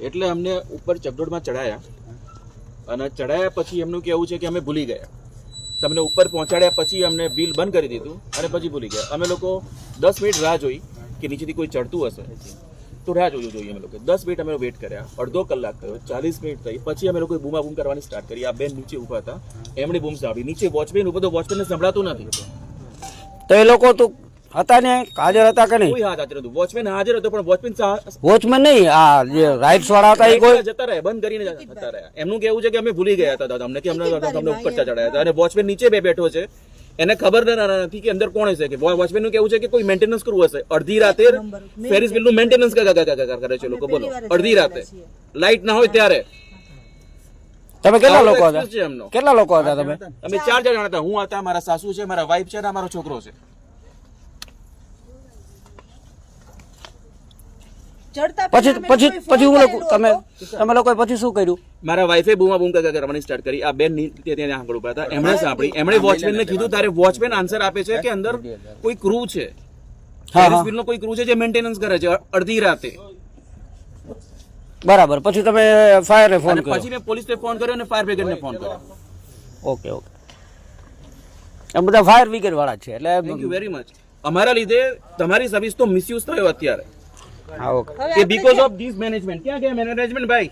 એટલે અમને ઉપર ચકડોળમાં ચડાયા અને ચડાયા પછી એમનું કહેવું છે કે અમે ભૂલી ગયા. તમને ઉપર પહોંચાડ્યા પછી અમને વ્હીલ બંધ કરી દીધું અને પછી ભૂલી ગયા. અમે લોકો 10 મિનિટ રાહ જોઈ કે નીચેથી કોઈ ચડતું હશે તો રાહ જોઈએ અમે લોકો 10 મિનિટ અમે વેઇટ કર્યા. અડધો કલાક થયો, 40 મિનિટ થઈ, પછી અમે લોકોએ બૂમાબૂમ કરવાની સ્ટાર્ટ કરી. આ બેન નીચે ઊભા હતા, એમણે બૂમ સાંભળી. નીચે વોચમેન ઊભો તો વોચમેનને સંભળાતું નથી. તો એ લોકો તો હતા ને હાજર હતા કે નહીં? કોઈ હાજર હતું. વોચમેન હાજર હતો પણ વોચમેન નહીં, આ જે રાઇટ્સ વાળા હતા એ કોઈ જતા રહ્યા, બંધ કરીને જતા રહ્યા. એમનું કેવું છે કે અમે ભૂલી ગયા હતા દાદા અમને કે અમને ઉપર ચડાયા હતા અને વોચમેન નીચે બેઠો છે, એને ખબર નથી કે અંદર કોણ હશે. કે વોચમેન નું કેવું છે કે કોઈ મેન્ટેનન્સ કરવું હશે. અડધી રાતે ફેરિસ વ્હીલ નું મેન્ટેનન્સ કરે છે લોકો. બોલો, અડધી રાતે લાઇટ ના હોય ત્યારે. તમે કેટલા લોકો હતા? કેટલા લોકો હતા તમે? અમે 4 જણા હતા. હું હતા, મારા સાસુ છે, મારા વાઇફ છે અને મારો છોકરો છે. પછી તમે લોકો પછી શું કર્યું? મારા વાઈફે બૂમાબૂમ કરવાની સ્ટાર્ટ કરી. આ બેન ત્યાં આગળ ઉભા હતા, એમણે સાંભળી. એમણે વોચમેનને કીધું. ત્યારે વોચમેન આન્સર આપે છે કે અંદર કોઈ ક્રૂ છે, ફેરિસ વ્હીલનો કોઈ ક્રૂ છે જે મેન્ટેનન્સ કરે છે અડધી રાતે. બરાબર. પછી તમે ફાયર ને ફોન કર્યો? પછી મેં પોલીસને ફોન કર્યો અને ફાયર બ્રિગેડને ફોન કર્યો. ઓકે. એમ બધા ફાયર બ્રિગેડ વાળા છે. એટલે થેન્ક યુ વેરી મચ. અમારા લીધે તમારી સર્વિસ તો મિસયુઝ થયો અત્યારે. હા, ઓકે. કે બીકોઝ ઓફ ધીસ મેનેજમેન્ટ. ક્યાં ગયા મેનેજમેન્ટ ભાઈ?